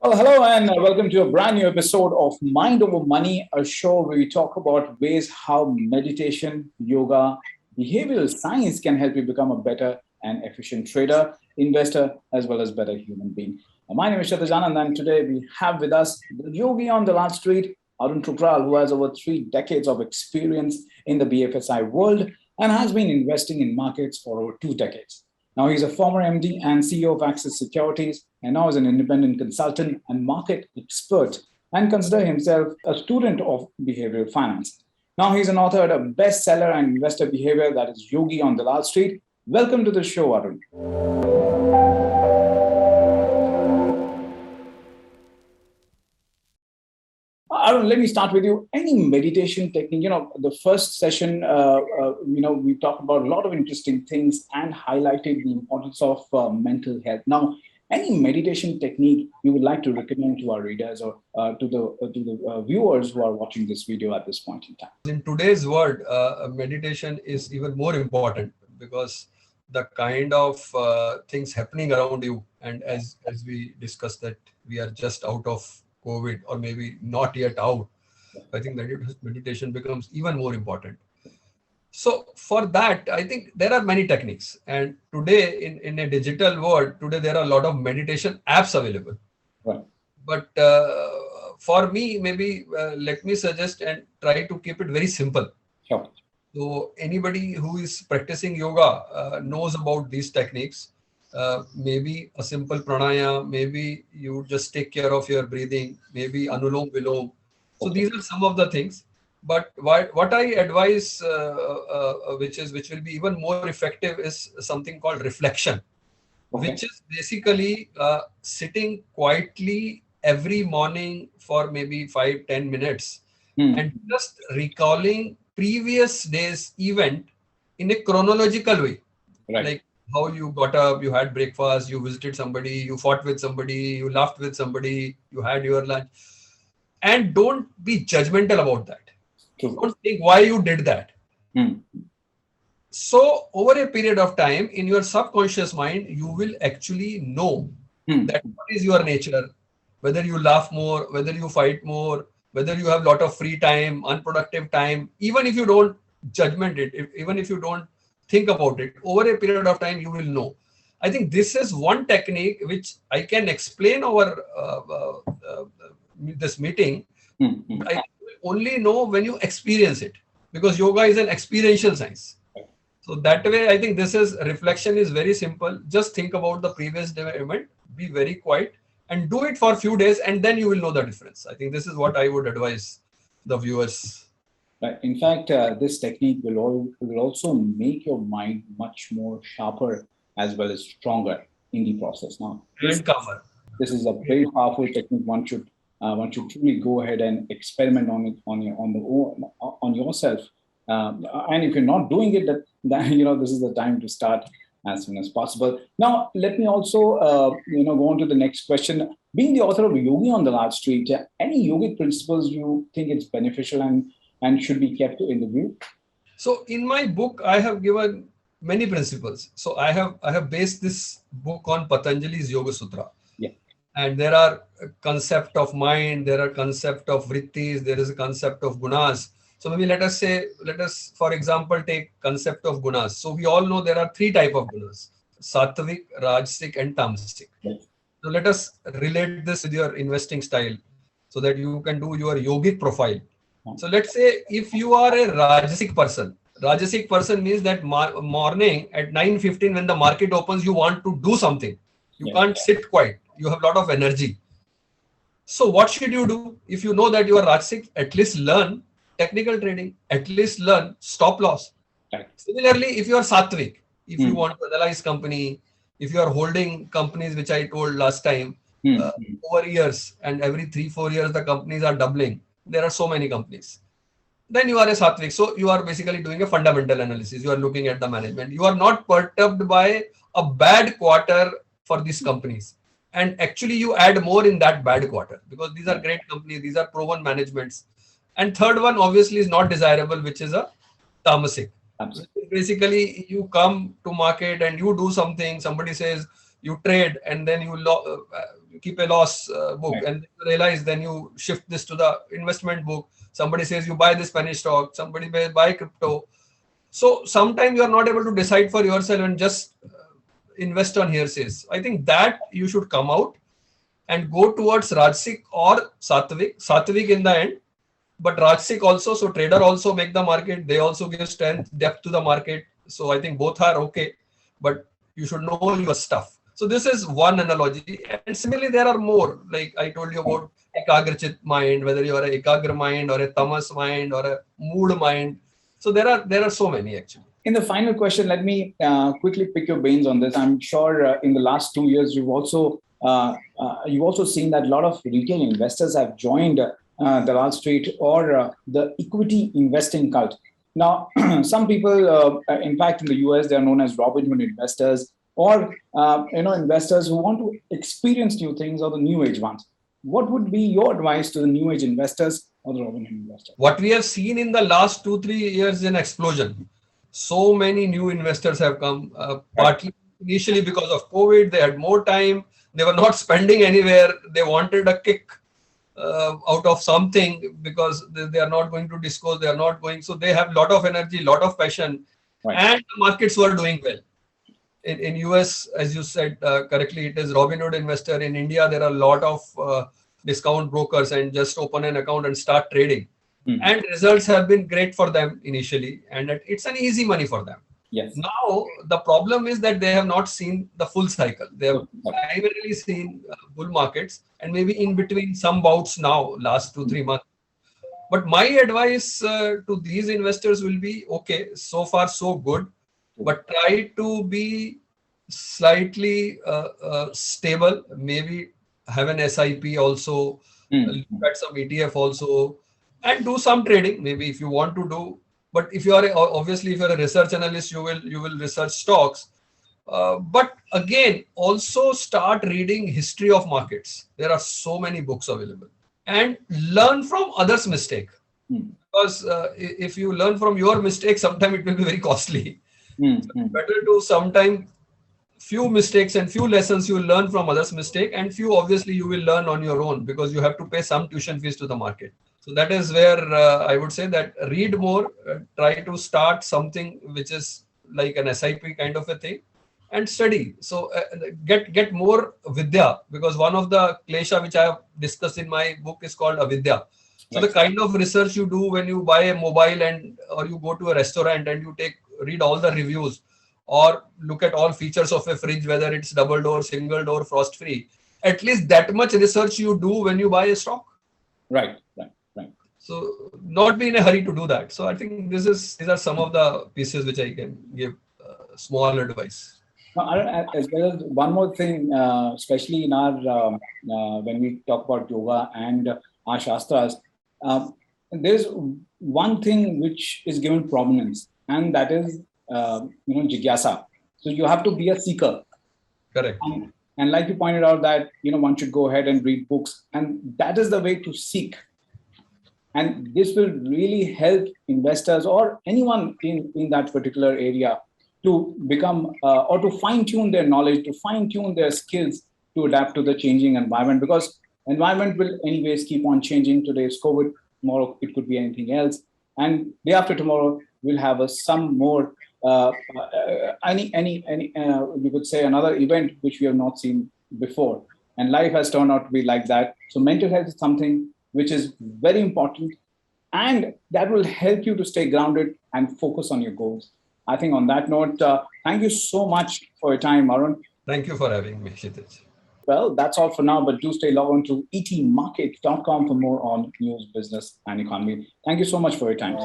Well, hello and welcome to a brand new episode of Mind Over Money, a show where we talk about ways how meditation, yoga, behavioral science can help you become a better and efficient trader, investor, as well as better human being. My name is Kshitij Anand, and today we have with us the yogi on the large street, Arun Thukral, who has over 3 decades of experience in the BFSI world and has been investing in markets for over 2 decades. Now, he's a former MD and CEO of Access Securities, and now is an independent consultant and market expert, and consider himself a student of behavioral finance. Now, he's an author of a bestseller and investor behavior that is Yogi on the Large Street. Welcome to the show, Arun. Arun, let me start with you. Any meditation technique? The first session, we talked about a lot of interesting things and highlighted the importance of mental health. Now, any meditation technique you would like to recommend to our readers or to the viewers who are watching this video at this point in time? In today's world, meditation is even more important because the kind of things happening around you, and as we discussed that we are just out of COVID or maybe not yet out, I think that meditation becomes even more important. So for that, I think there are many techniques. And today in a digital world, today there are a lot of meditation apps available. Right. But for me, maybe let me suggest and try to keep it very simple. Sure. So anybody who is practicing yoga knows about these techniques. Maybe a simple pranayama, maybe you just take care of your breathing, maybe Anulom Vilom. So these are some of the things. But what I advise, which will be even more effective, is something called reflection, which is basically sitting quietly every morning for maybe 5-10 minutes and just recalling previous day's event in a chronological way. Right. Like how you got up, you had breakfast, you visited somebody, you fought with somebody, you laughed with somebody, you had your lunch. And don't be judgmental about that. Don't think why you did that. So over a period of time, in your subconscious mind, you will actually know that what is your nature, whether you laugh more, whether you fight more, whether you have a lot of free time, unproductive time, even if you don't judgment it, even if you don't think about it, over a period of time, you will know. I think this is one technique which I can explain over this meeting. I only know when you experience it, because yoga is an experiential science. So that way, I think this is reflection is very simple. Just think about the previous day event, be very quiet and do it for a few days, and then you will know the difference. I think this is what I would advise the viewers. Right. In fact, this technique will also make your mind much more sharper as well as stronger in the process. Now, this is a very powerful technique. One should truly go ahead and experiment on it on yourself. And if you're not doing it, then this is the time to start as soon as possible. Now, let me also go on to the next question. Being the author of Yogi on the Large Street, any yogic principles you think it's beneficial and should be kept in the view? So in my book, I have given many principles. So I have based this book on Patanjali's Yoga Sutra. Yeah. And there are a concept of mind, there are concept of vrittis, there is a concept of gunas. So maybe let us for example take concept of gunas. So we all know there are 3 types of gunas: sattvic, rajasic, and tamasic. Yes. So let us relate this with your investing style so that you can do your yogic profile. So let's say if you are a rajasic person means that morning at 9:15 when the market opens, you want to do something. You can't sit quiet. You have a lot of energy. So what should you do? If you know that you are rajasic, at least learn technical trading, at least learn stop loss. Right. Similarly, if you are sattvic, if you want to analyze company, if you are holding companies, which I told last time, over years, and every 3-4 years the companies are doubling. There are so many companies. Then you are a sattvic. So you are basically doing a fundamental analysis. You are looking at the management. You are not perturbed by a bad quarter for these companies. And actually you add more in that bad quarter because these are great companies. These are proven managements. And third one obviously is not desirable, which is a tamasic. Basically you come to market and you do something. Somebody says you trade and then keep a loss book, Right. and you realize, then you shift this to the investment book. Somebody says you buy this penny stock, somebody may buy crypto. So sometimes you are not able to decide for yourself and just invest on hearsays. I think that you should come out and go towards Rajsik or Satvik. Satvik in the end, but Rajsik also. So trader also make the market. They also give strength, depth to the market. So I think both are okay, but you should know your stuff. So this is one analogy, and similarly there are more. Like I told you about Ekagrachit mind, whether you are a Ekagra mind or a Tamas mind or a mood mind. So there are so many actually. In the final question, let me quickly pick your brains on this. I'm sure in the last 2 years, you've also seen that a lot of retail investors have joined the Wall Street or the equity investing cult. Now, some people, in fact, in the US, they are known as Robinhood investors or investors who want to experience new things or the new age ones. What would be your advice to the new age investors or the Robinhood investors? What we have seen in the last 2-3 years in explosion. So many new investors have come, partly initially because of COVID. They had more time. They were not spending anywhere. They wanted a kick out of something because they are not going to disclose. They are not going. So they have a lot of energy, lot of passion, Right. and the markets were doing well. In US, as you said correctly, it is Robinhood investor. In India, there are a lot of discount brokers, and just open an account and start trading. And results have been great for them initially, and it's an easy money for them. Yes. Now the problem is that they have not seen the full cycle. They have Okay. primarily seen bull markets, and maybe in between some bouts now, last 2-3 months. But my advice to these investors will be, okay, so far so good, but try to be slightly stable. Maybe have an SIP also, look at some ETF also, and do some trading. Maybe if you want to do, but if you are obviously if you're a research analyst, you will research stocks. But again, also start reading history of markets. There are so many books available, and learn from others' mistake. Because if you learn from your mistake, sometimes it will be very costly. Better to sometime few mistakes and few lessons you will learn from others' mistake, and few obviously you will learn on your own because you have to pay some tuition fees to the market. So that is where I would say that read more, try to start something which is like an SIP kind of a thing, and study. So get more vidya, because one of the klesha which I have discussed in my book is called avidya. So the kind of research you do when you buy a mobile and or you go to a restaurant and you read all the reviews, or look at all features of a fridge, whether it's double door, single door, frost free. At least that much research you do when you buy a stock. Right. So not be in a hurry to do that. So I think these are some of the pieces which I can give small advice. Now, as well as one more thing, especially in our when we talk about yoga and our shastras, there's one thing which is given prominence, and that is jigyasa. So you have to be a seeker. Correct. And like you pointed out that one should go ahead and read books, and that is the way to seek. And this will really help investors or anyone in that particular area to become or to fine-tune their knowledge, to fine-tune their skills to adapt to the changing environment, because environment will anyways keep on changing. Today is COVID, tomorrow it could be anything else, and day after tomorrow we'll have some more you could say another event which we have not seen before, and life has turned out to be like that. So mental health is something which is very important, and that will help you to stay grounded and focus on your goals. I think on that note, thank you so much for your time, Arun. Thank you for having me, Kshitij. Well, that's all for now, but do stay logged on to etmarkets.com for more on news, business, and economy. Thank you so much for your time.